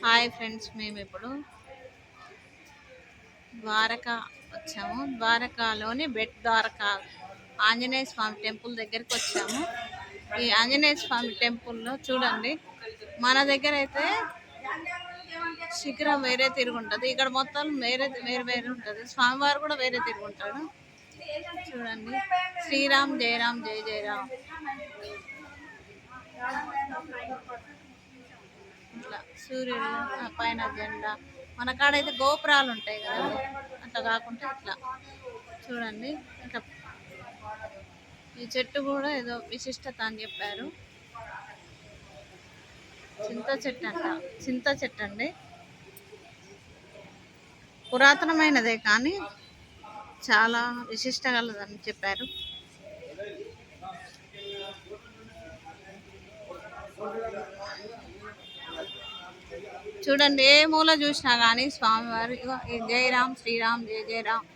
Hi friends, మేము ఇప్పుడు ద్వారకా వచ్చాము. ద్వారకాలోని బెట్ ద్వారకా ఆంజనేయ స్వామి టెంపుల్ దగ్గరికి వచ్చాము. ఈ ఆంజనేయ స్వామి టెంపుల్లో చూడండి, మన దగ్గర అయితే శిఖరం వేరే తిరుగుంటుంది, ఇక్కడ మొత్తం వేరే వేరే వేరే ఉంటుంది. స్వామివారు కూడా వేరే తిరుగుంటాడు. చూడండి, శ్రీరామ్ జయరామ్ జయ జయరామ్ ఇట్లా సూర్యుడు పైన జెండా. మన కాడైతే గోపురాలు ఉంటాయి కదా, అట్లా కాకుండా ఇట్లా చూడండి. ఇట్లా ఈ చెట్టు కూడా ఏదో విశిష్టత అని చెప్పారు. చింత చెట్టు అండి. పురాతనమైనదే కానీ చాలా విశిష్ట గలదని చెప్పారు. చూడండి, ఏ మూల చూసినా కానీ స్వామివారు జయరామ్ శ్రీరామ్ జయ జయరామ్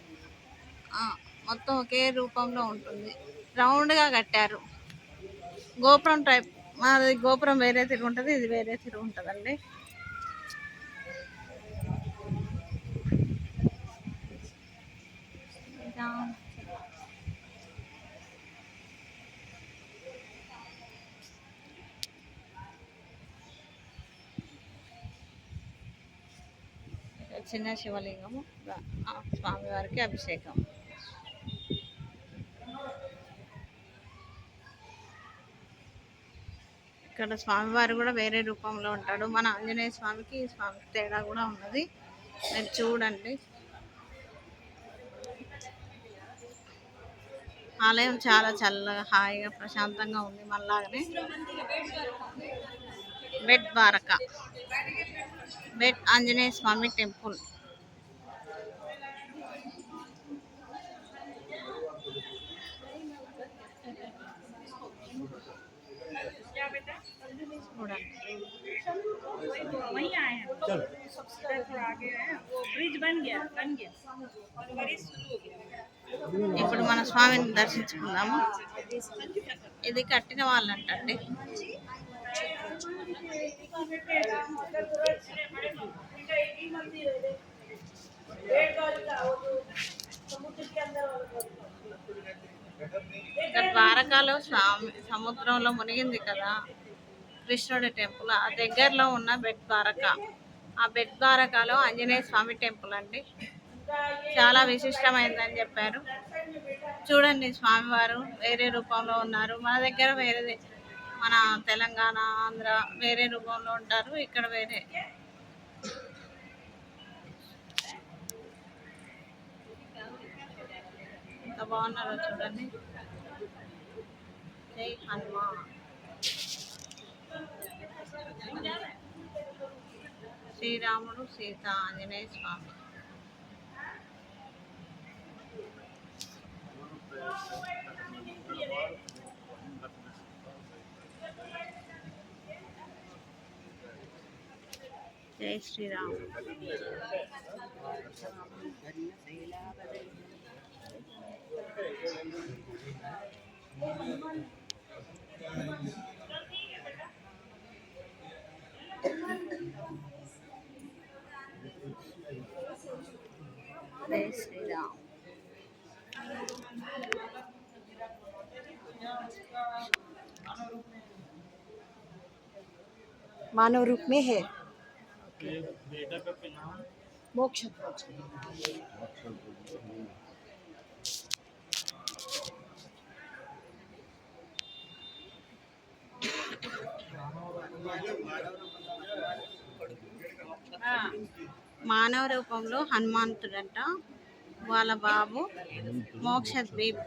మొత్తం ఒకే రూపంలో ఉంటుంది. రౌండ్గా కట్టారు. గోపురం టైప్. మాది గోపురం వేరే తిరిగి ఉంటుంది, ఇది వేరే తిరిగి ఉంటుందండి. చిన్న శివలింగము, స్వామివారికి అభిషేకం. ఇక్కడ స్వామివారు కూడా వేరే రూపంలో ఉంటాడు. మన ఆంజనేయ స్వామికి ఈ స్వామికి తేడా కూడా ఉన్నది. మీరు చూడండి, ఆలయం చాలా చల్లగా హాయిగా ప్రశాంతంగా ఉంది. మళ్ళాగనే బెట్ ద్వారకా బెట్ ఆంజనేయ స్వామి టెంపుల్. ఇప్పుడు మన స్వామిని దర్శించుకుందాము. ఇది కట్టిన వాళ్ళంటండి. ద్వారకాలో సముద్రంలో మునిగింది కదా కృష్ణుడి టెంపుల్, ఆ దగ్గరలో ఉన్న బెట్ ద్వారకా. ఆ బెట్ ద్వారకాలో ఆంజనేయ స్వామి టెంపుల్ అండి. చాలా విశిష్టమైందని చెప్పారు. చూడండి, స్వామివారు వేరే రూపంలో ఉన్నారు. మన దగ్గర వేరే, మన తెలంగాణ ఆంధ్ర వేరే రూపంలో ఉంటారు, ఇక్కడ వేరే. ఎంత బాగున్నారో చూడండి. జై హనుమాన్. శ్రీరాముడు సీత ఆంజనేయ స్వామి. జై శ్రీరామ్. जय श्री राम। मानव रूप में है। मोक्ष మానవ రూపంలో హనుమంతుడంట. వాళ్ళ బాబు మోక్షద్వీప్.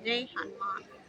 జై హనుమాన్.